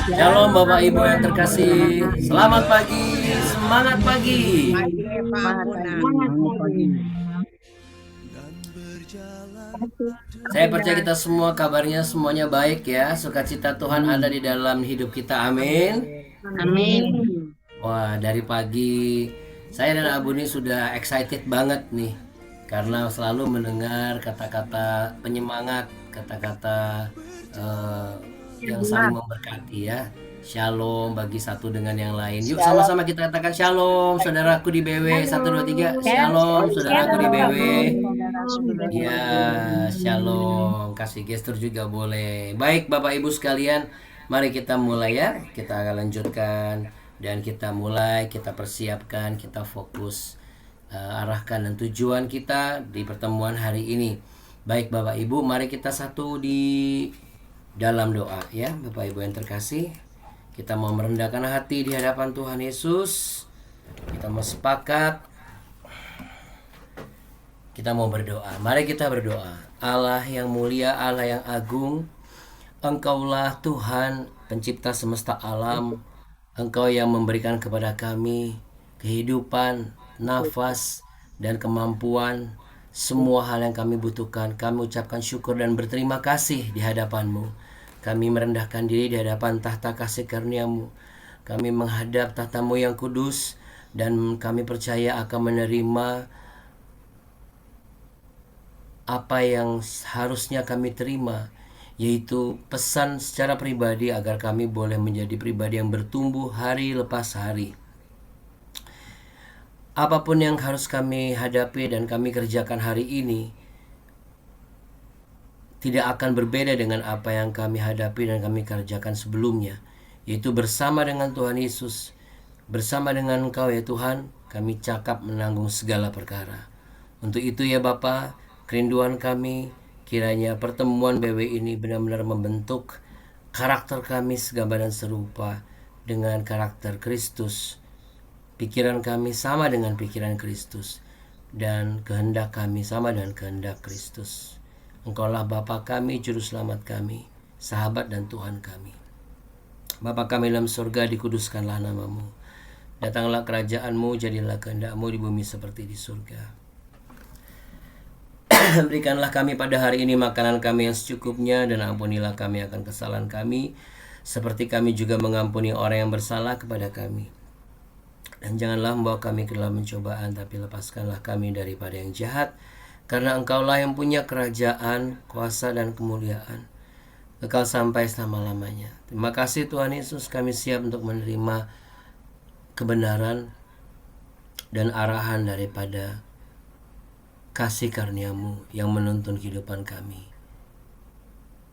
Shalom Bapak Ibu yang terkasih. Selamat pagi, semangat pagi. Pagi Pak Puna. Saya percaya kita semua kabarnya semuanya baik ya. Sukacita Tuhan ada di dalam hidup kita. Amin. Amin. Wah, dari pagi saya dan Abu ini sudah excited banget nih. Karena selalu mendengar kata-kata penyemangat, kata-kata yang saling memberkati ya. Shalom bagi satu dengan yang lain. Yuk sama-sama kita katakan shalom saudaraku di BW. 1 2 3. Shalom saudaraku di BW. Ya, shalom. Kasih gestur juga boleh. Baik Bapak Ibu sekalian, mari kita mulai ya. Kita akan lanjutkan dan kita mulai, kita persiapkan, kita fokus arahkan dan tujuan kita di pertemuan hari ini. Baik Bapak Ibu, mari kita satu di dalam doa ya Bapak Ibu yang terkasih. Kita mau merendahkan hati di hadapan Tuhan Yesus. Kita mau sepakat. Kita mau berdoa. Mari kita berdoa. Allah yang mulia, Allah yang agung, Engkaulah Tuhan pencipta semesta alam. Engkau yang memberikan kepada kami kehidupan, nafas, dan kemampuan. Semua hal yang kami butuhkan, kami ucapkan syukur dan berterima kasih di hadapan-Mu. Kami merendahkan diri di hadapan tahta kasih karunia-Mu. Kami menghadap tahta-Mu yang kudus, dan kami percaya akan menerima apa yang harusnya kami terima, yaitu pesan secara pribadi agar kami boleh menjadi pribadi yang bertumbuh hari lepas hari. Apapun yang harus kami hadapi dan kami kerjakan hari ini tidak akan berbeda dengan apa yang kami hadapi dan kami kerjakan sebelumnya, yaitu bersama dengan Tuhan Yesus, bersama dengan Engkau ya Tuhan, kami cakap menanggung segala perkara. Untuk itu ya Bapa, kerinduan kami kiranya pertemuan BW ini benar-benar membentuk karakter kami segambaran serupa dengan karakter Kristus. Pikiran kami sama dengan pikiran Kristus, dan kehendak kami sama dengan kehendak Kristus. Engkaulah Bapa kami, Juru Selamat kami, sahabat dan Tuhan kami. Bapa kami dalam surga, dikuduskanlah nama-Mu. Datanglah kerajaan-Mu, jadilah kehendak-Mu di bumi seperti di surga. Berikanlah kami pada hari ini makanan kami yang secukupnya, dan ampunilah kami akan kesalahan kami, seperti kami juga mengampuni orang yang bersalah kepada kami. Dan janganlah membawa kami ke dalam pencobaan, tapi lepaskanlah kami daripada yang jahat, karena Engkaulah yang punya kerajaan, kuasa, dan kemuliaan kekal sampai selama-lamanya. Terima kasih Tuhan Yesus, kami siap untuk menerima kebenaran dan arahan daripada kasih karunia-Mu yang menuntun kehidupan kami.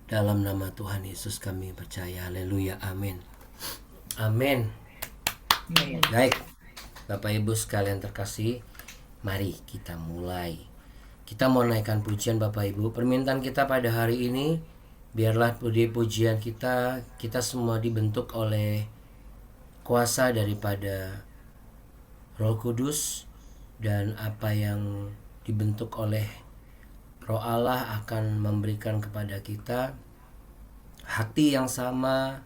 Dalam nama Tuhan Yesus kami percaya. Haleluya. Amin. Amin. Baik, Bapak Ibu sekalian terkasih, mari kita mulai. Kita mau naikkan pujian Bapak Ibu. Permintaan kita pada hari ini, biarlah di pujian kita semua dibentuk oleh kuasa daripada Roh Kudus, dan apa yang dibentuk oleh Roh Allah akan memberikan kepada kita hati yang sama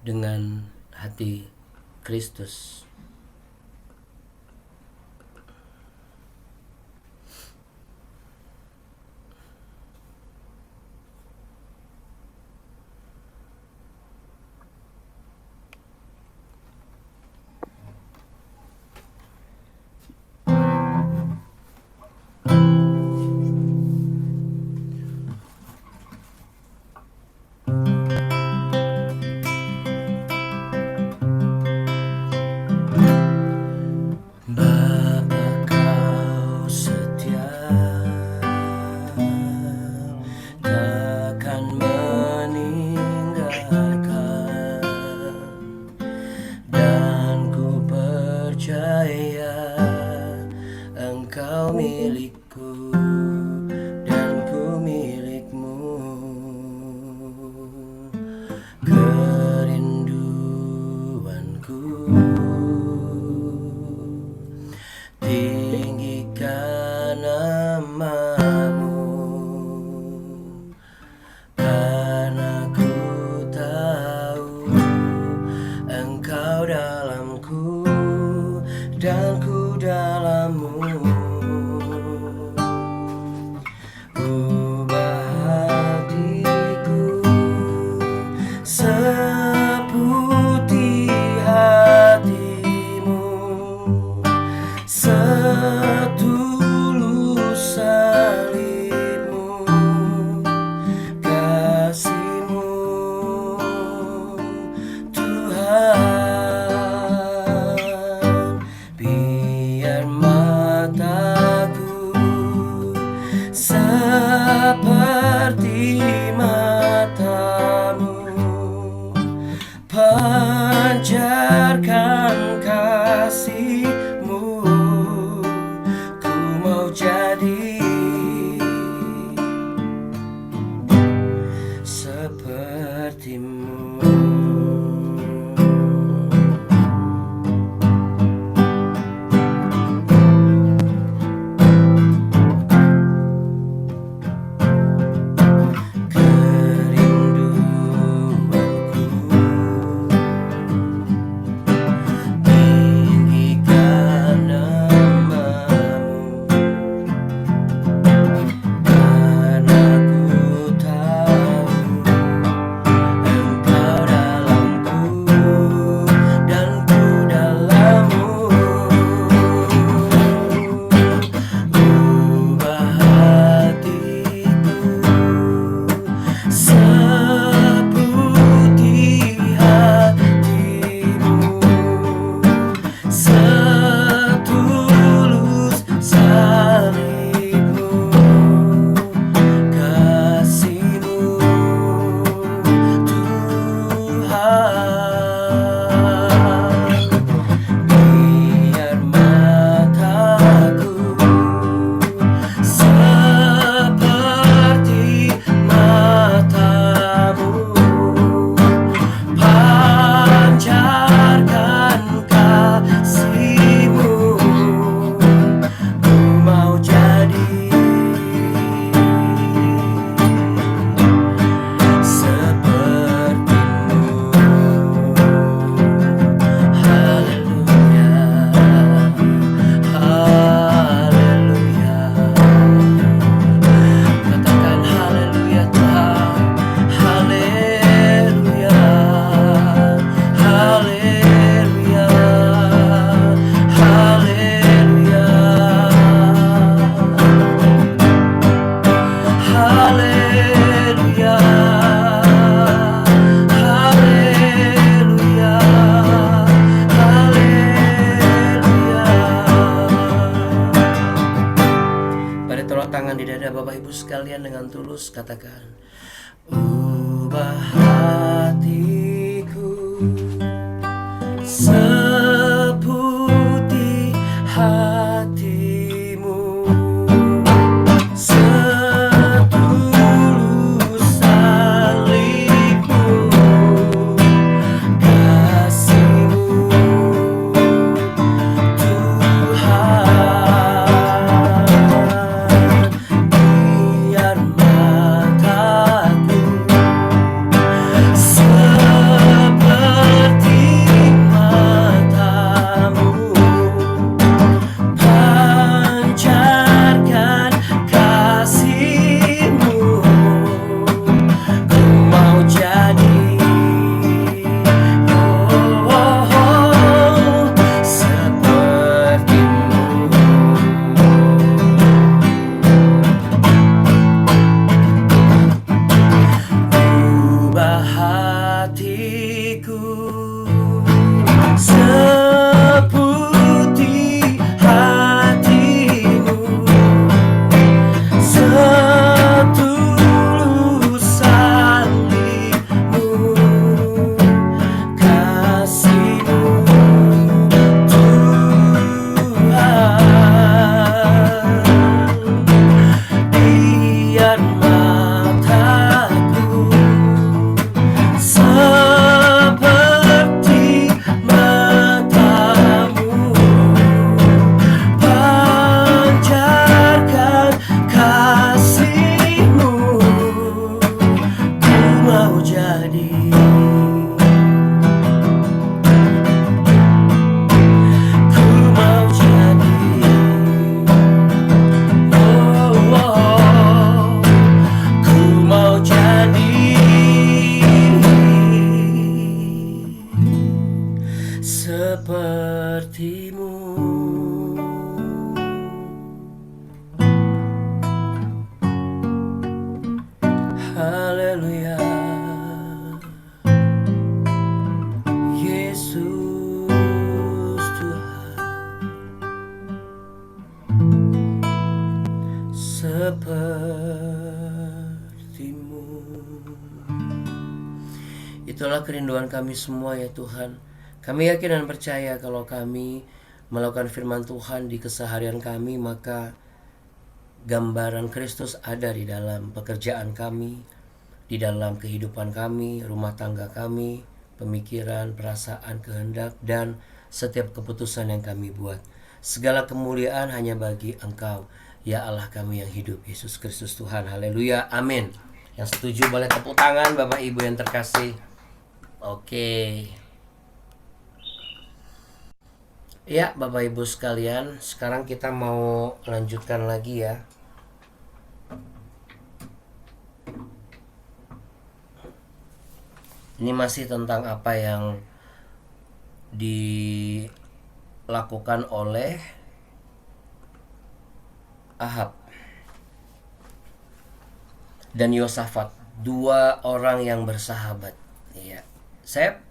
dengan hati Kristus. Tinggikan Taruh tangan di dada Bapak Ibu sekalian dengan tulus, katakan, ubah hatiku seputih hatimu, setulus salibmu, kasihmu Tuhan. Biar mataku seperti matamu, pancarkan kasih-Mu. Ku mau jadi seperti-Mu. Ubah hatiku seputih hatimu, setulus salibmu, kasih-Mu Tuhan. Biar mataku seperti matamu, pancarkan kasih-Mu. Ku mau jadi, ku mau jadi, ku mau jadi seperti-Mu. Haleluya. Yesus Tuhan, seperti-Mu. Itulah kerinduan kami semua ya Tuhan. Kami yakin dan percaya kalau kami melakukan firman Tuhan di keseharian kami, maka gambaran Kristus ada di dalam pekerjaan kami, di dalam kehidupan kami, rumah tangga kami, pemikiran, perasaan, kehendak, dan setiap keputusan yang kami buat. Segala kemuliaan hanya bagi Engkau, ya Allah kami yang hidup, Yesus Kristus Tuhan. Haleluya, amin. Yang setuju boleh tepuk tangan Bapak Ibu yang terkasih. Oke. Ya Bapak Ibu sekalian, sekarang kita mau lanjutkan lagi ya. Ini masih tentang apa yang dilakukan oleh Ahab dan Yosafat, dua orang yang bersahabat. Iya, saya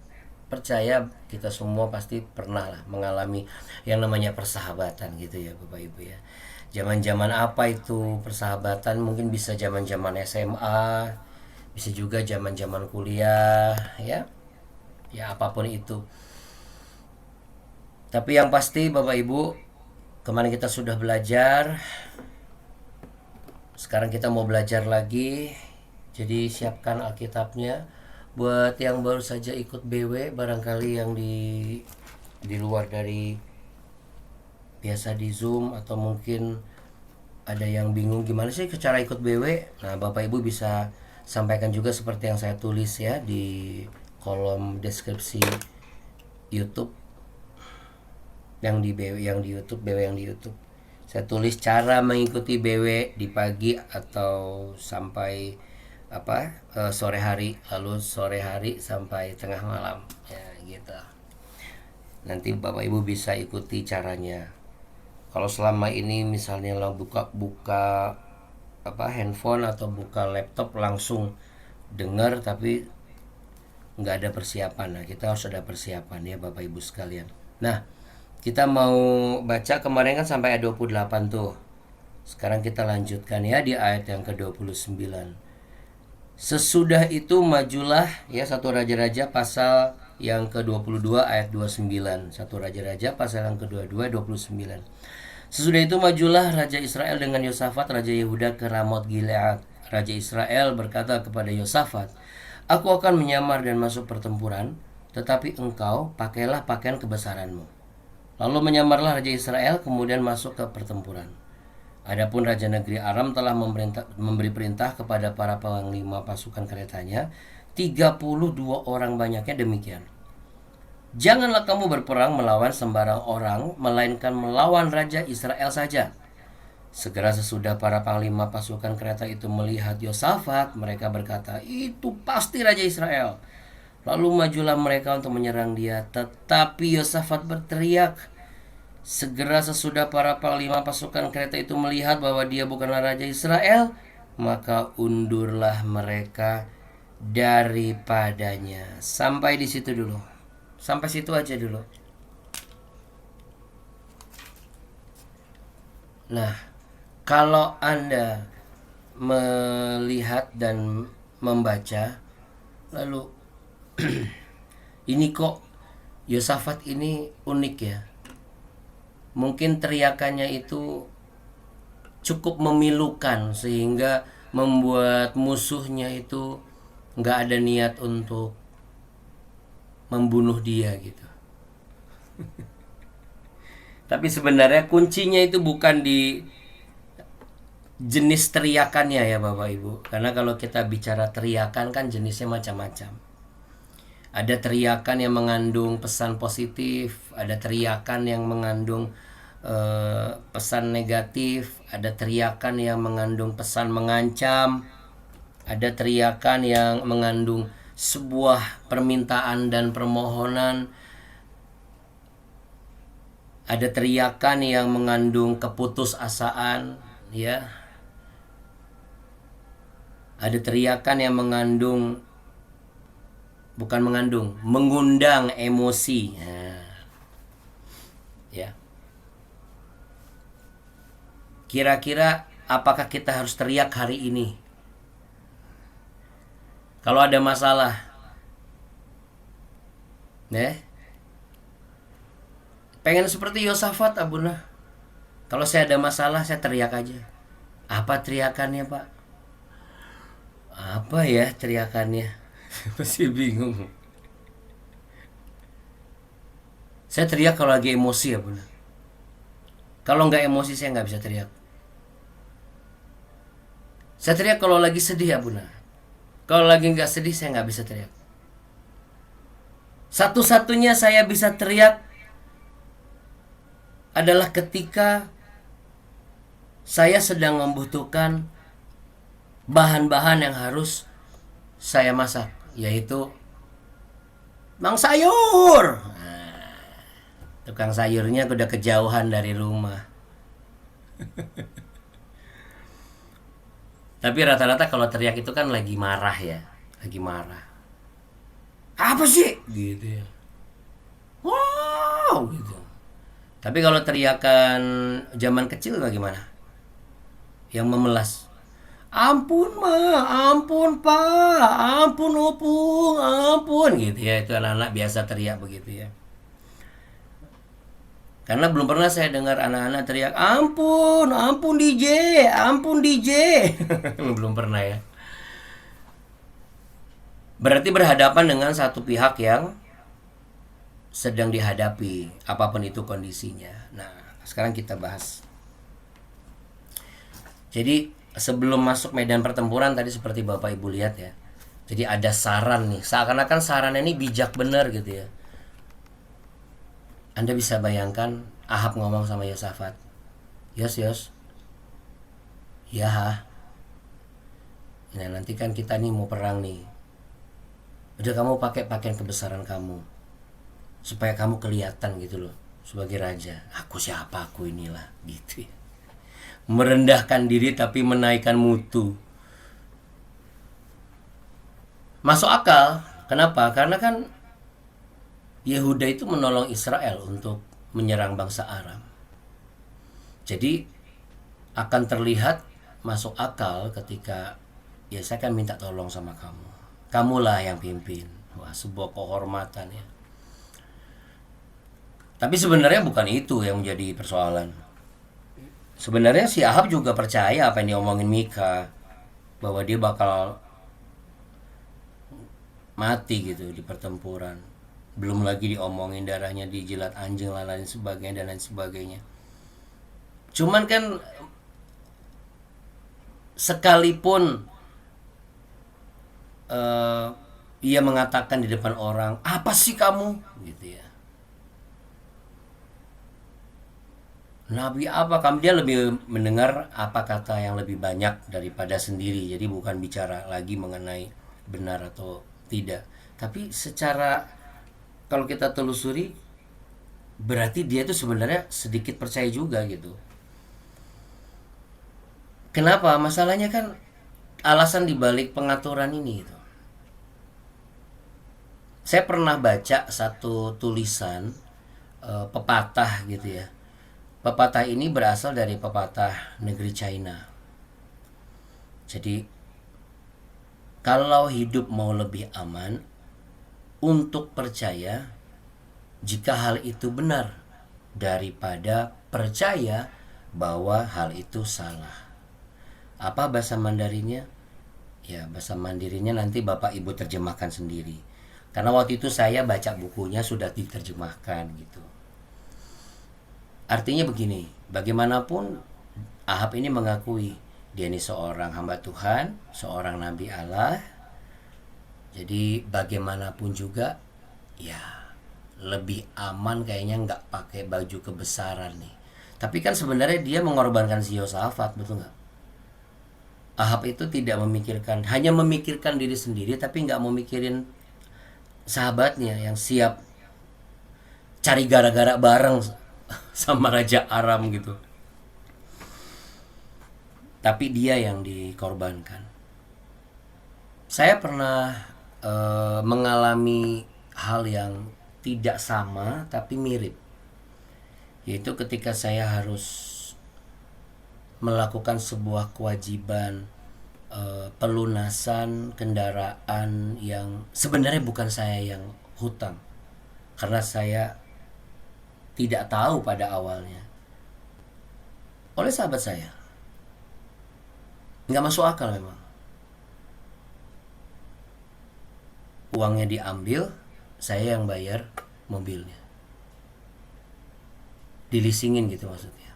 percaya kita semua pasti pernah lah mengalami yang namanya persahabatan gitu ya Bapak Ibu ya. Zaman-zaman apa itu persahabatan? Mungkin bisa zaman-zaman SMA, bisa juga zaman-zaman kuliah ya. Ya apapun itu. Tapi yang pasti Bapak Ibu, kemarin kita sudah belajar. Sekarang kita mau belajar lagi. Jadi siapkan Alkitabnya. Buat yang baru saja ikut BW, barangkali yang di luar dari biasa di Zoom, atau mungkin ada yang bingung gimana sih cara ikut BW. Nah Bapak Ibu bisa sampaikan juga seperti yang saya tulis ya di kolom deskripsi YouTube yang di BW yang di YouTube, BW yang di YouTube. Saya tulis cara mengikuti BW di pagi atau sampai sore hari, lalu sore hari sampai tengah malam ya gitu. Nanti Bapak Ibu bisa ikuti caranya. Kalau selama ini misalnya lo buka handphone atau buka laptop langsung dengar tapi nggak ada persiapan. Nah kita harus ada persiapan ya Bapak Ibu sekalian. Nah kita mau baca kemarin kan sampai ayat 28 tuh. Sekarang kita lanjutkan ya di ayat yang ke-29. Sesudah itu majulah ya, 1 Raja-Raja pasal yang ke-22 ayat 29. 1 Raja-Raja pasal yang ke-22 29. Sesudah itu majulah Raja Israel dengan Yosafat Raja Yehuda ke Ramot Gilead. Raja Israel berkata kepada Yosafat, "Aku akan menyamar dan masuk pertempuran, tetapi engkau pakailah pakaian kebesaranmu." Lalu menyamarlah Raja Israel kemudian masuk ke pertempuran. Adapun Raja negeri Aram telah memberi perintah kepada para panglima pasukan keretanya, 32 orang banyaknya demikian. "Janganlah kamu berperang melawan sembarang orang, melainkan melawan Raja Israel saja." Segera sesudah para panglima pasukan kereta itu melihat Yosafat, mereka berkata, "Itu pasti Raja Israel." Lalu majulah mereka untuk menyerang dia, tetapi Yosafat berteriak. Segera sesudah para panglima pasukan kereta itu melihat bahwa dia bukanlah Raja Israel, maka undurlah mereka daripadanya. Sampai di situ dulu. Sampai situ aja dulu. Nah, kalau Anda melihat dan membaca, lalu ini kok Yosafat ini unik ya. Mungkin teriakannya itu cukup memilukan sehingga membuat musuhnya itu nggak ada niat untuk membunuh dia gitu. Tapi sebenarnya kuncinya itu bukan di jenis teriakannya ya Bapak Ibu. Karena kalau kita bicara teriakan kan jenisnya macam-macam. Ada teriakan yang mengandung pesan positif, ada teriakan yang mengandung pesan negatif, ada teriakan yang mengandung pesan mengancam, ada teriakan yang mengandung sebuah permintaan dan permohonan, ada teriakan yang mengandung keputusasaan, ya. Ada teriakan yang mengundang emosi. Nah, ya. Kira-kira apakah kita harus teriak hari ini? Kalau ada masalah, pengen seperti Yosafat, Abuna. Kalau saya ada masalah, saya teriak aja. Apa teriakannya, Pak? Apa ya teriakannya? Masih bingung. Saya teriak kalau lagi emosi, Abuna. Kalau nggak emosi, saya nggak bisa teriak. Saya teriak kalau lagi sedih, Abuna. Kalau lagi nggak sedih, saya nggak bisa teriak. Satu-satunya saya bisa teriak adalah ketika saya sedang membutuhkan bahan-bahan yang harus saya masak, yaitu mang sayur. Nah, tukang sayurnya udah kejauhan dari rumah. Tapi rata-rata kalau teriak itu kan lagi marah ya, lagi marah. Apa sih? Gitu ya. Wow, gitu. Tapi kalau teriakan zaman kecil bagaimana? Yang memelas. Ampun ma, ampun pak, ampun opung, ampun gitu ya. Itu anak-anak biasa teriak begitu ya. Karena belum pernah saya dengar anak-anak teriak ampun, ampun DJ, ampun DJ. Belum pernah ya. Berarti berhadapan dengan satu pihak yang sedang dihadapi, apapun itu kondisinya. Nah, sekarang kita bahas. Jadi sebelum masuk medan pertempuran tadi seperti Bapak Ibu lihat ya. Jadi ada saran nih, seakan-akan sarannya ini bijak benar gitu ya. Anda bisa bayangkan Ahab ngomong sama Yosafat, Yos, ya, nah nanti kan kita nih mau perang nih. Udah kamu pakai pakaian kebesaran kamu, supaya kamu kelihatan gitu loh sebagai raja. Aku siapa, aku inilah gitu ya. Merendahkan diri tapi menaikkan mutu. Masuk akal. Kenapa? Karena kan Yehuda itu menolong Israel untuk menyerang bangsa Aram. Jadi akan terlihat masuk akal ketika ya saya kan minta tolong sama kamu. Kamulah yang pimpin. Wah, sebuah kehormatan ya. Tapi sebenarnya bukan itu yang menjadi persoalan. Sebenarnya si Ahab juga percaya apa yang diomongin Mika, bahwa dia bakal mati gitu di pertempuran. Belum lagi diomongin darahnya dijilat anjing dan lain sebagainya dan lain sebagainya. Cuman kan sekalipun ia mengatakan di depan orang, apa sih kamu gitu ya, nabi apa kamu, dia lebih mendengar apa kata yang lebih banyak daripada sendiri. Jadi bukan bicara lagi mengenai benar atau tidak, tapi secara kalau kita telusuri berarti dia itu sebenarnya sedikit percaya juga gitu. Kenapa? Masalahnya kan alasan dibalik pengaturan ini gitu. Saya pernah baca satu tulisan pepatah gitu ya. Pepatah ini berasal dari pepatah negeri China. Jadi kalau hidup mau lebih aman, untuk percaya jika hal itu benar daripada percaya bahwa hal itu salah. Apa bahasa Mandarinnya? Ya, bahasa Mandarinnya nanti Bapak Ibu terjemahkan sendiri. Karena waktu itu saya baca bukunya sudah diterjemahkan gitu. Artinya begini, bagaimanapun Ahab ini mengakui dia ini seorang hamba Tuhan, seorang nabi Allah. Jadi bagaimanapun juga ya lebih aman kayaknya nggak pakai baju kebesaran nih. Tapi kan sebenarnya dia mengorbankan si Yosafat, betul nggak? Ahab itu tidak memikirkan, hanya memikirkan diri sendiri tapi nggak memikirin sahabatnya yang siap cari gara-gara bareng sama Raja Aram gitu. Tapi dia yang dikorbankan. Saya pernah mengalami hal yang tidak sama tapi mirip. Yaitu ketika saya harus melakukan sebuah kewajiban pelunasan kendaraan yang sebenarnya bukan saya yang hutang, karena saya tidak tahu pada awalnya oleh sahabat saya. Nggak masuk akal memang. Uangnya diambil, saya yang bayar mobilnya. Dilisingin gitu maksudnya.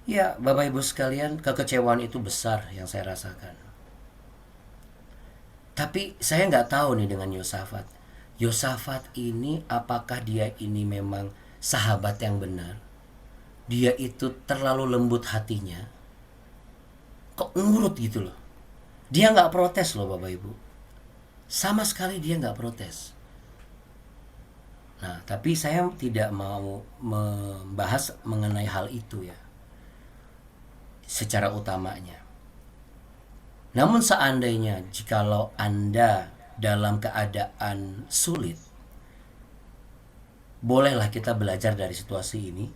Ya, Bapak Ibu sekalian, kekecewaan itu besar yang saya rasakan. Tapi saya nggak tahu nih dengan Yosafat. Yosafat ini apakah dia ini memang sahabat yang benar? Dia itu terlalu lembut hatinya. Kok nurut gitu loh. Dia nggak protes loh Bapak Ibu. Sama sekali dia nggak protes. Nah, tapi saya tidak mau membahas mengenai hal itu ya, secara utamanya. Namun seandainya jikalau Anda dalam keadaan sulit, bolehlah kita belajar dari situasi ini.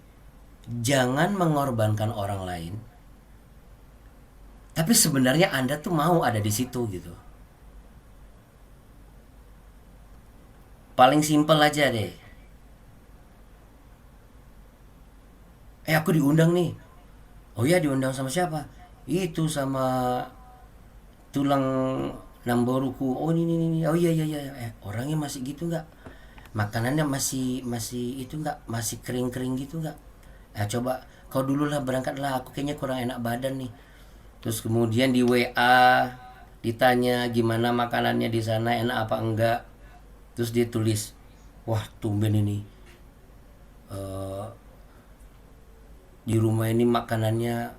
Jangan mengorbankan orang lain, tapi sebenarnya Anda tuh mau ada di situ gitu. Paling simpel aja deh. Aku diundang nih. Oh ya, diundang sama siapa? Itu sama tulang namboruku. Oh ini. Oh iya. Orangnya masih gitu nggak? Makanannya masih itu nggak? Masih kering gitu nggak? Coba kau dulu lah berangkatlah. Aku kayaknya kurang enak badan nih. Terus kemudian di WA ditanya gimana makanannya di sana, enak apa enggak. Terus dia tulis, wah tumben ini di rumah ini makanannya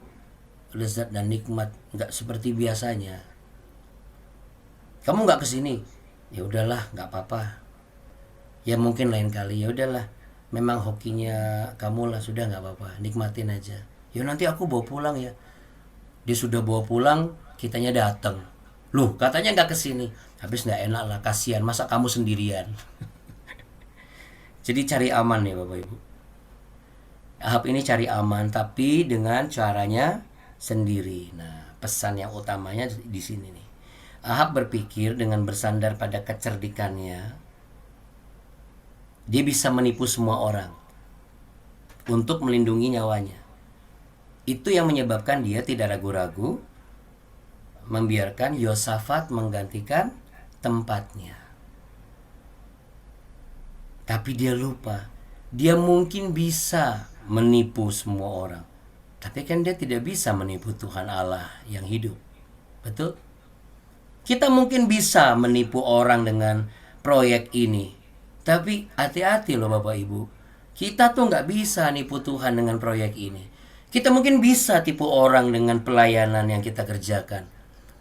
lezat dan nikmat, nggak seperti biasanya. Kamu nggak kesini? Ya udahlah, nggak apa-apa. Ya mungkin lain kali. Ya udahlah, memang hokinya kamu lah, sudah nggak apa-apa, nikmatin aja. Ya nanti aku bawa pulang ya. Dia sudah bawa pulang, kitanya datang. Loh, katanya nggak kesini. Habis nggak enak lah, kasihan, masa kamu sendirian. Jadi cari aman ya Bapak Ibu. Ahab ini cari aman tapi dengan caranya sendiri. Nah, pesan yang utamanya di sini nih. Ahab berpikir dengan bersandar pada kecerdikannya, dia bisa menipu semua orang untuk melindungi nyawanya. Itu yang menyebabkan dia tidak ragu-ragu membiarkan Yosafat menggantikan tempatnya. Tapi dia lupa, dia mungkin bisa menipu semua orang. Tapi kan dia tidak bisa menipu Tuhan Allah yang hidup. Betul? Kita mungkin bisa menipu orang dengan proyek ini. Tapi hati-hati loh Bapak Ibu. Kita tuh nggak bisa nipu Tuhan dengan proyek ini. Kita mungkin bisa tipu orang dengan pelayanan yang kita kerjakan.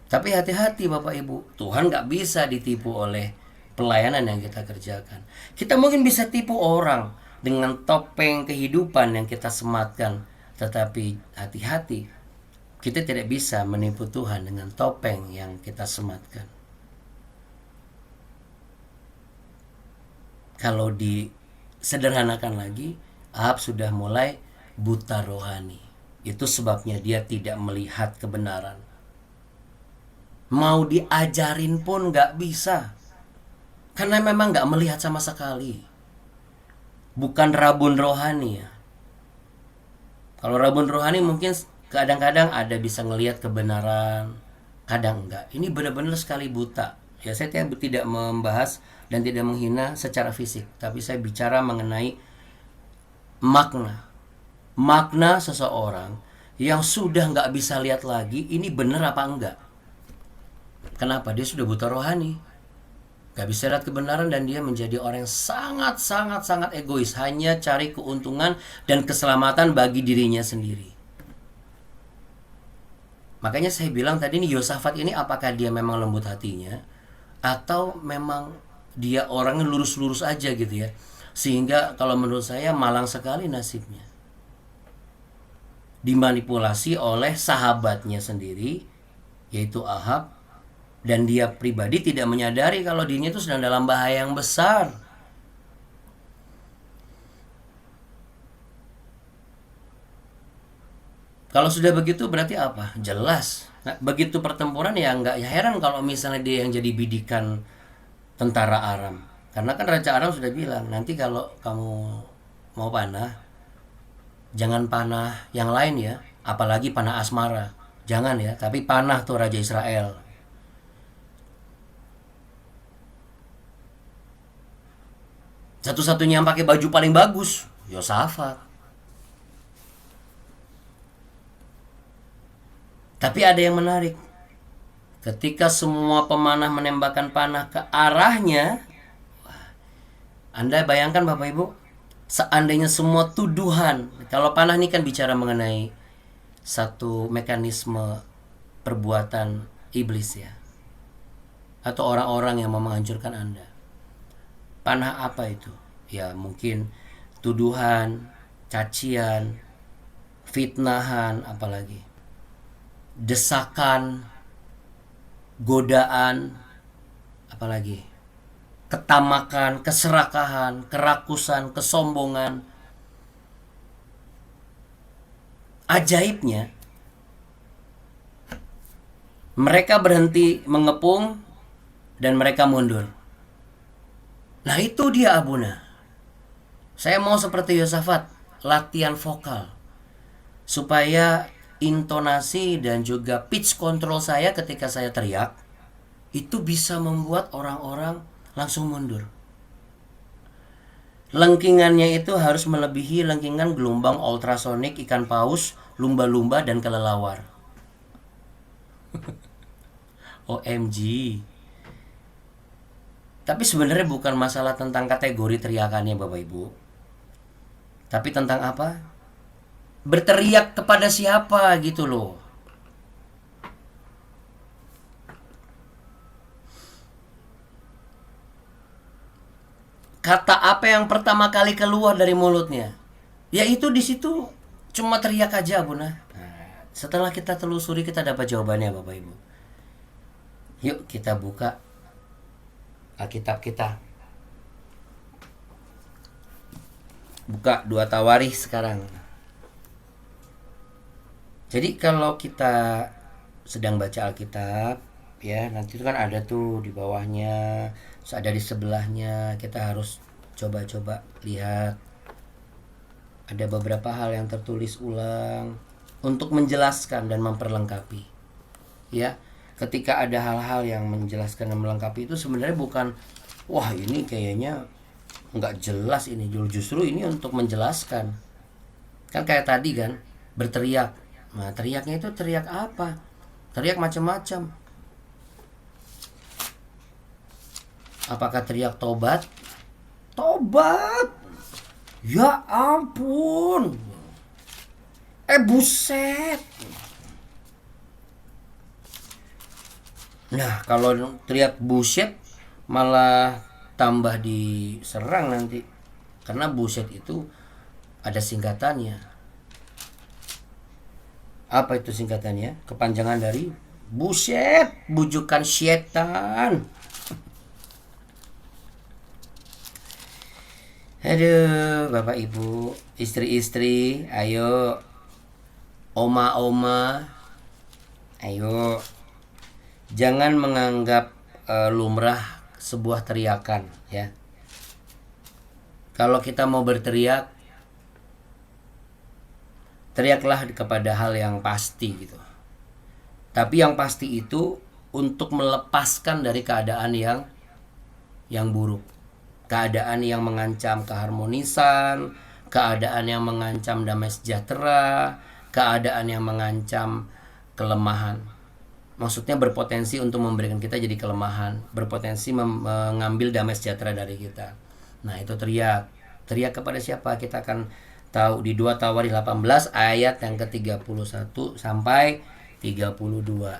Tapi hati-hati Bapak Ibu. Tuhan nggak bisa ditipu oleh pelayanan yang kita kerjakan. Kita mungkin bisa tipu orang dengan topeng kehidupan yang kita sematkan. Tetapi hati-hati, kita tidak bisa menipu Tuhan dengan topeng yang kita sematkan. Kalau disederhanakan lagi, Ahab sudah mulai buta rohani. Itu sebabnya dia tidak melihat kebenaran. Mau diajarin pun gak bisa. Karena memang gak melihat sama sekali. Bukan rabun rohani ya. Kalau rabun rohani mungkin kadang-kadang ada bisa ngelihat kebenaran, kadang enggak. Ini benar-benar sekali buta. Ya, saya tidak membahas dan tidak menghina secara fisik, tapi saya bicara mengenai makna. Makna seseorang yang sudah nggak bisa lihat lagi ini benar apa enggak. Kenapa? Dia sudah buta rohani. Gak bisa lihat kebenaran dan dia menjadi orang yang sangat egois. Hanya cari keuntungan dan keselamatan bagi dirinya sendiri. Makanya saya bilang tadi nih, Yosafat ini apakah dia memang lembut hatinya atau memang dia orangnya lurus-lurus aja gitu ya. Sehingga kalau menurut saya malang sekali nasibnya. Dimanipulasi oleh sahabatnya sendiri, yaitu Ahab. Dan dia pribadi tidak menyadari kalau dirinya itu sedang dalam bahaya yang besar. Kalau sudah begitu berarti apa? Jelas. Nah, begitu pertempuran ya nggak heran kalau misalnya dia yang jadi bidikan tentara Aram. Karena kan Raja Aram sudah bilang, nanti kalau kamu mau panah, jangan panah yang lain ya. Apalagi panah asmara. Jangan ya, tapi panah tuh Raja Israel. Satu-satunya yang pakai baju paling bagus, Yosafat. Tapi ada yang menarik. Ketika semua pemanah menembakkan panah ke arahnya, Anda bayangkan Bapak Ibu, seandainya semua tuduhan, kalau panah ini kan bicara mengenai satu mekanisme perbuatan iblis ya, atau orang-orang yang mau menghancurkan Anda. Panah apa itu? Ya mungkin tuduhan, cacian, fitnahan, apalagi desakan, godaan, apalagi ketamakan, keserakahan, kerakusan, kesombongan. Ajaibnya, mereka berhenti mengepung dan mereka mundur. Nah itu dia Abuna. Saya mau seperti Yosafat, latihan vokal. Supaya intonasi dan juga pitch control saya ketika saya teriak, itu bisa membuat orang-orang langsung mundur. Lengkingannya itu harus melebihi lengkingan gelombang ultrasonik ikan paus, lumba-lumba, dan kelelawar. OMG. Tapi sebenarnya bukan masalah tentang kategori teriakannya Bapak Ibu. Tapi tentang apa? Berteriak kepada siapa gitu loh. Kata apa yang pertama kali keluar dari mulutnya? Yaitu di situ cuma teriak aja Buna. Nah, setelah kita telusuri kita dapat jawabannya Bapak Ibu. Yuk kita buka Alkitab kita. Buka 2 Tawarikh sekarang. Jadi kalau kita sedang baca Alkitab, ya nanti itu kan ada tuh di bawahnya, terus ada di sebelahnya. Kita harus coba-coba lihat, ada beberapa hal yang tertulis ulang untuk menjelaskan dan memperlengkapi. Ya, ketika ada hal-hal yang menjelaskan dan melengkapi itu sebenarnya bukan, wah ini kayaknya nggak jelas ini, justru ini untuk menjelaskan. Kan kayak tadi kan, berteriak. Nah, teriaknya itu teriak apa? Teriak macam-macam. Apakah teriak tobat? Tobat! Ya ampun! Buset! Nah, kalau teriak buset malah tambah diserang nanti. Karena buset itu ada singkatannya. Apa itu singkatannya? Kepanjangan dari buset, bujukan setan. Aduh, Bapak Ibu, istri-istri, ayo. Oma-oma, ayo. Jangan menganggap lumrah sebuah teriakan, ya. Kalau kita mau berteriak, teriaklah kepada hal yang pasti gitu. Tapi yang pasti itu untuk melepaskan dari keadaan yang buruk. Keadaan yang mengancam keharmonisan, keadaan yang mengancam damai sejahtera, keadaan yang mengancam kelemahan. Maksudnya berpotensi untuk memberikan kita jadi kelemahan, berpotensi mengambil damai sejahtera dari kita. Nah, itu teriak. Teriak kepada siapa? Kita akan tahu di 2 Tawarikh 18 ayat yang ke-31 sampai 32.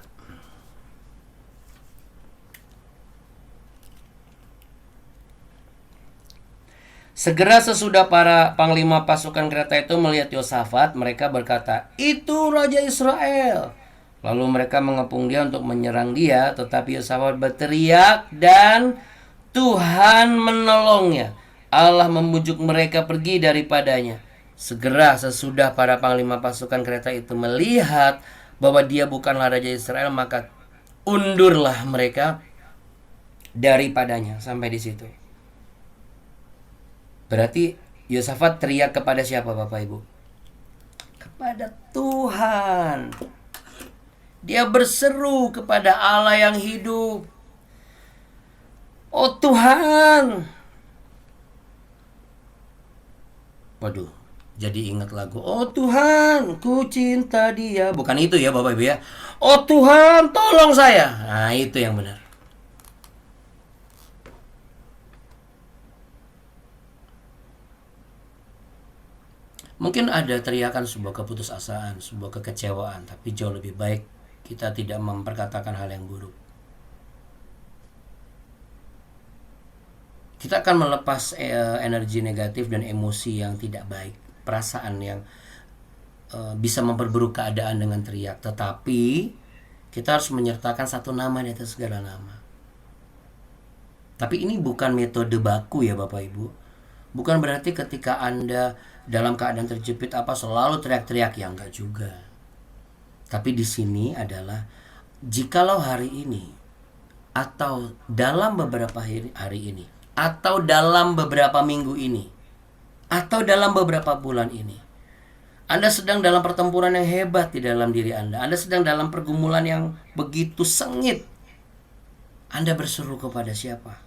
Segera sesudah para panglima pasukan kereta itu melihat Yosafat, mereka berkata, "Itu Raja Israel." Lalu mereka mengepung dia untuk menyerang dia, tetapi Yosafat berteriak dan Tuhan menolongnya. Allah membujuk mereka pergi daripadanya. Segera sesudah para panglima pasukan kereta itu melihat bahwa dia bukanlah Raja Israel, maka undurlah mereka daripadanya. Sampai di situ. Berarti Yosafat teriak kepada siapa, Bapak Ibu? Kepada Tuhan. Dia berseru kepada Allah yang hidup. Oh Tuhan. Waduh, jadi ingat lagu, oh Tuhan, ku cinta dia. Bukan itu ya Bapak Ibu ya. Oh Tuhan, tolong saya. Nah, itu yang benar. Mungkin ada teriakan sebuah keputusasaan, sebuah kekecewaan, tapi jauh lebih baik kita tidak memperkatakan hal yang buruk. Kita akan melepas energi negatif dan emosi yang tidak baik, perasaan yang bisa memperburuk keadaan dengan teriak. Tetapi kita harus menyertakan satu nama di atas segala nama. Tapi ini bukan metode baku ya Bapak Ibu. Bukan berarti ketika Anda dalam keadaan terjepit selalu teriak-teriak, ya enggak juga. Tapi di sini adalah jikalau hari ini atau dalam beberapa hari ini atau dalam beberapa minggu ini atau dalam beberapa bulan ini Anda sedang dalam pertempuran yang hebat di dalam diri Anda. Anda sedang dalam pergumulan yang begitu sengit. Anda berseru kepada siapa?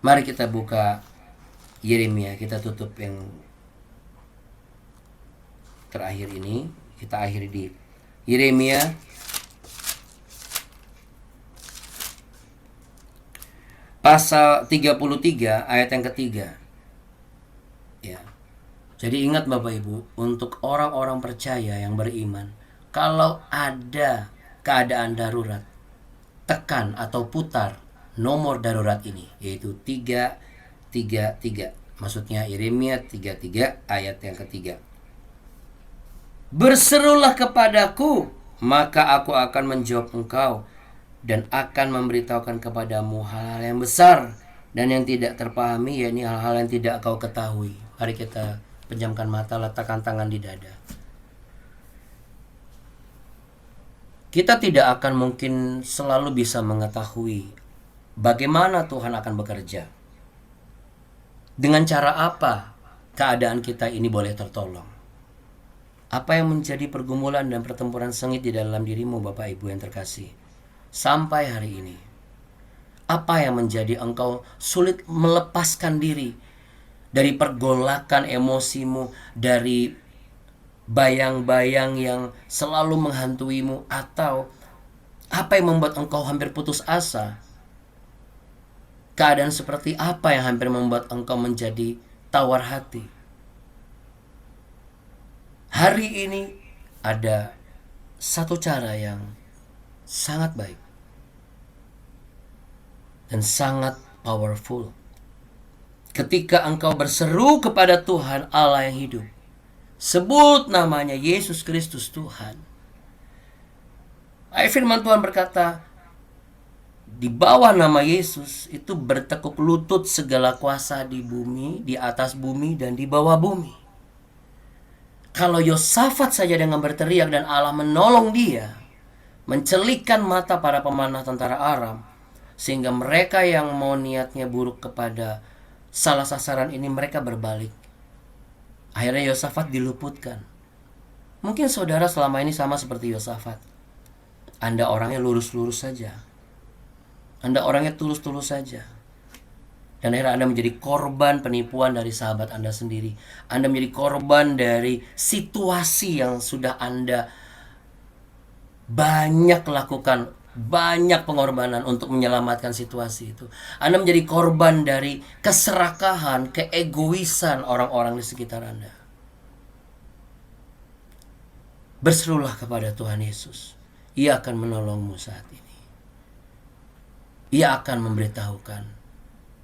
Mari kita buka Yeremia, kita tutup yang terakhir ini. Kita akhiri di Yeremia pasal 33 ayat yang ketiga. Ya. Jadi ingat Bapak Ibu, untuk orang-orang percaya yang beriman, kalau ada keadaan darurat, tekan atau putar nomor darurat ini, yaitu 333. Maksudnya Yeremia 33 ayat yang ketiga. Berserulah kepadaku, maka aku akan menjawab engkau dan akan memberitahukan kepadamu hal-hal yang besar dan yang tidak terpahami, yakni hal-hal yang tidak kau ketahui. Mari kita Pejamkan mata, letakkan tangan di dada. Kita tidak akan mungkin selalu bisa mengetahui bagaimana Tuhan akan bekerja. Dengan cara apa keadaan kita ini boleh tertolong. Apa yang menjadi pergumulan dan pertempuran sengit di dalam dirimu Bapak Ibu yang terkasih sampai hari ini? Apa yang menjadi engkau sulit melepaskan diri dari pergolakan emosimu, dari bayang-bayang yang selalu menghantuimu, atau apa yang membuat engkau hampir putus asa? Keadaan seperti apa yang hampir membuat engkau menjadi tawar hati? Hari ini ada satu cara yang sangat baik dan sangat powerful. Ketika engkau berseru kepada Tuhan Allah yang hidup, sebut namanya Yesus Kristus Tuhan. Ayat firman Tuhan berkata, di bawah nama Yesus itu bertekuk lutut segala kuasa di bumi, di atas bumi, dan di bawah bumi. Kalau Yosafat saja dengan berteriak dan Allah menolong dia, mencelikkan mata para pemanah tentara Aram, sehingga mereka yang mau niatnya buruk kepada salah sasaran ini mereka berbalik. Akhirnya Yosafat diluputkan. Mungkin saudara selama ini sama seperti Yosafat. Anda orangnya lurus-lurus saja. Anda orangnya tulus-tulus saja. Dan akhirnya Anda menjadi korban penipuan dari sahabat Anda sendiri. Anda menjadi korban dari situasi yang sudah Anda banyak lakukan, banyak pengorbanan untuk menyelamatkan situasi itu. Anda menjadi korban dari keserakahan, keegoisan orang-orang di sekitar Anda. Berserulah kepada Tuhan Yesus. Ia akan menolongmu saat ini. Ia akan memberitahukan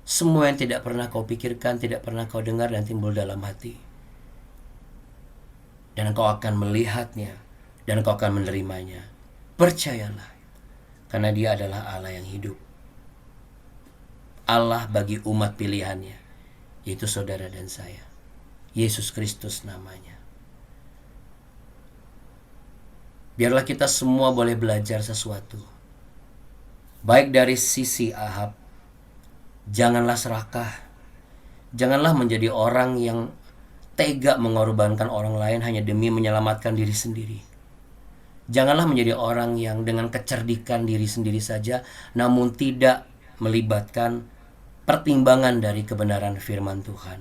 semua yang tidak pernah kau pikirkan, tidak pernah kau dengar dan timbul dalam hati. Dan kau akan melihatnya, dan kau akan menerimanya. Percayalah, karena dia adalah Allah yang hidup. Allah bagi umat pilihannya, yaitu saudara dan saya. Yesus Kristus namanya. Biarlah kita semua boleh belajar sesuatu. Baik dari sisi Ahab, janganlah serakah. Janganlah menjadi orang yang tega mengorbankan orang lain hanya demi menyelamatkan diri sendiri. Janganlah menjadi orang yang dengan kecerdikan diri sendiri saja, namun tidak melibatkan pertimbangan dari kebenaran firman Tuhan.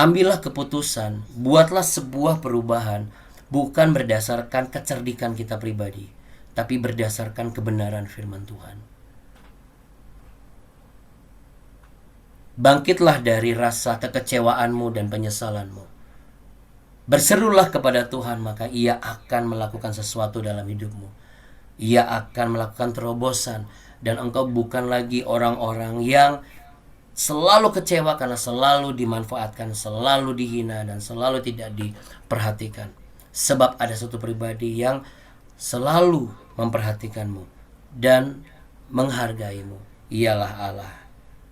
Ambillah keputusan, buatlah sebuah perubahan, bukan berdasarkan kecerdikan kita pribadi, tapi berdasarkan kebenaran firman Tuhan. Bangkitlah dari rasa kekecewaanmu dan penyesalanmu. Berserulah kepada Tuhan, maka Ia akan melakukan sesuatu dalam hidupmu. Ia akan melakukan terobosan, dan engkau bukan lagi orang-orang yang selalu kecewa karena selalu dimanfaatkan, selalu dihina, dan selalu tidak diperhatikan. Sebab ada satu pribadi yang selalu memperhatikanmu dan menghargaimu. Ialah Allah,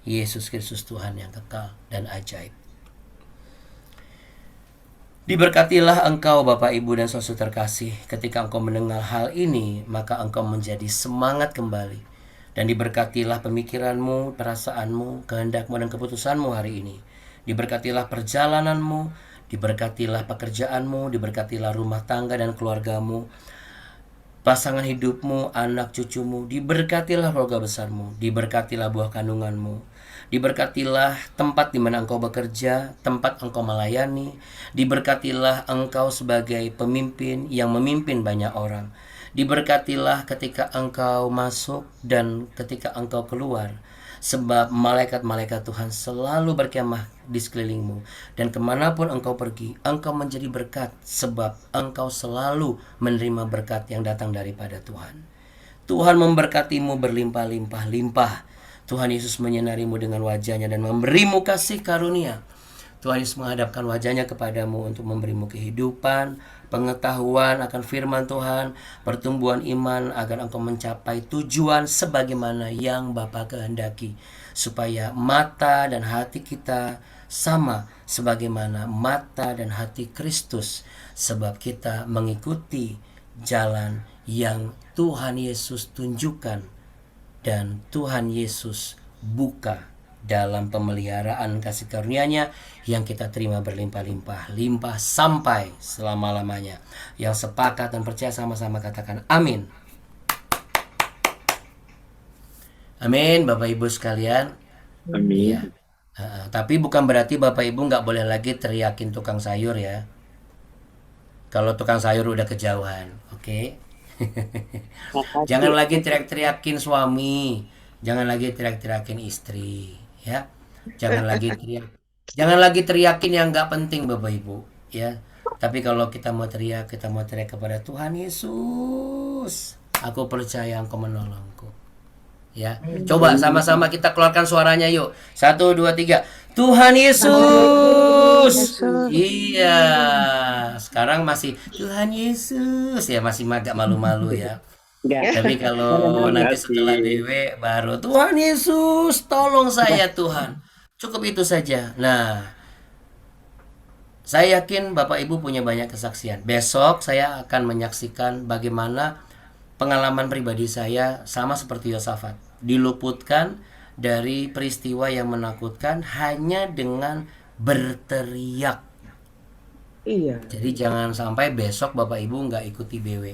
Yesus Kristus Tuhan yang kekal dan ajaib. Diberkatilah engkau Bapak Ibu dan saudara terkasih. Ketika engkau mendengar hal ini, maka engkau menjadi semangat kembali. Dan diberkatilah pemikiranmu, perasaanmu, kehendakmu dan keputusanmu hari ini. Diberkatilah perjalananmu, diberkatilah pekerjaanmu, diberkatilah rumah tangga dan keluargamu, pasangan hidupmu, anak cucumu. Diberkatilah keluarga besarmu, diberkatilah buah kandunganmu. Diberkatilah tempat di mana engkau bekerja, tempat engkau melayani. Diberkatilah engkau sebagai pemimpin yang memimpin banyak orang. Diberkatilah ketika engkau masuk dan ketika engkau keluar. Sebab malaikat-malaikat Tuhan selalu berkemah di sekelilingmu. Dan kemanapun engkau pergi, engkau menjadi berkat. Sebab engkau selalu menerima berkat yang datang daripada Tuhan. Tuhan memberkatimu berlimpah-limpah-limpah. Tuhan Yesus menyinarimu dengan wajahnya dan memberimu kasih karunia. Tuhan Yesus menghadapkan wajahnya kepadamu untuk memberimu kehidupan, pengetahuan akan firman Tuhan, pertumbuhan iman agar engkau mencapai tujuan sebagaimana yang Bapa kehendaki. Supaya mata dan hati kita sama sebagaimana mata dan hati Kristus, sebab kita mengikuti jalan yang Tuhan Yesus tunjukkan dan Tuhan Yesus buka dalam pemeliharaan kasih karunia-Nya yang kita terima berlimpah-limpah, limpah sampai selama-lamanya. Yang sepakat dan percaya sama-sama katakan amin. Amin, Bapak Ibu sekalian. Amin. Iya. Tapi bukan berarti Bapak Ibu nggak boleh lagi teriakin tukang sayur ya. Kalau tukang sayur udah kejauhan, oke? Jangan lagi teriak-teriakin suami, jangan lagi teriak-teriakin istri, ya. Jangan lagi teriakin yang nggak penting Bapak Ibu, ya. Tapi kalau kita mau teriak kepada Tuhan Yesus. Aku percaya Engkau menolongku. Ya, coba sama-sama kita keluarkan suaranya yuk. 1, 2, 3. Tuhan Yesus. Iya. Sekarang masih Tuhan Yesus ya, masih agak malu-malu ya. Tapi kalau nanti setelah dewe baru Tuhan Yesus, tolong saya Tuhan. Cukup itu saja. Nah, saya yakin Bapak Ibu punya banyak kesaksian. Besok saya akan menyaksikan bagaimana pengalaman pribadi saya sama seperti Yosafat, diluputkan dari peristiwa yang menakutkan hanya dengan berteriak. Iya. Jadi jangan sampai besok Bapak Ibu nggak ikuti BW.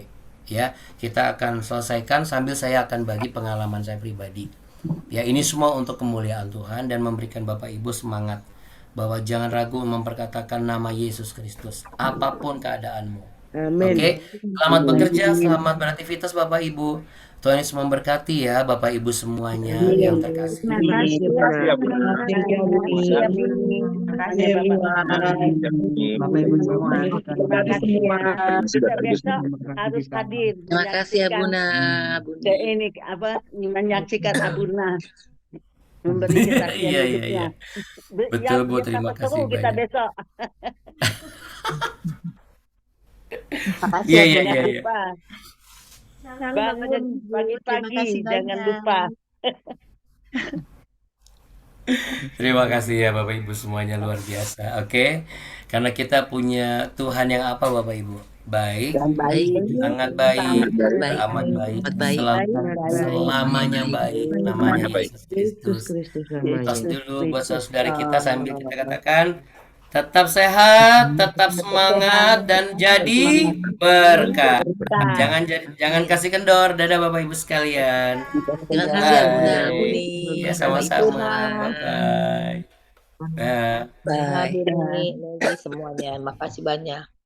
Ya, kita akan selesaikan sambil saya akan bagi pengalaman saya pribadi. Ya, ini semua untuk kemuliaan Tuhan dan memberikan Bapak Ibu semangat bahwa jangan ragu memperkatakan nama Yesus Kristus apapun keadaanmu. Amin. Oke, selamat bekerja, selamat beraktivitas Bapak Ibu. Tuhan Yesus memberkati ya Bapak Ibu semuanya yang terkasih. Terima kasih, Bapak Ibu semua. Terima kasih ya. Kita besok harus hadir. Terima kasih ya Buna. Ini menyaksikan Abuna memberi kesaksian Iya, iya, hidupnya. iya. Betul Bu, terima kasih Kita banyak. besok. Iya, iya, iya, iya. Bangun pagi-pagi, jangan lupa. Terima kasih ya Bapak Ibu semuanya, luar biasa. Oke, karena kita punya Tuhan yang apa Bapak Ibu? Baik, sangat baik, amat baik, selamanya baik, namanya Yesus Kristus. Tos dulu buat saudari kita sambil kita katakan tetap sehat, tetap semangat dan jadi berkat. Jangan kasih kendor. Dadah Bapak Ibu sekalian. Terima kasih ya Buna, Bye. Buni. Ya sama-sama. Bye. Bye. Bye. Hadir ini semuanya. Makasih banyak.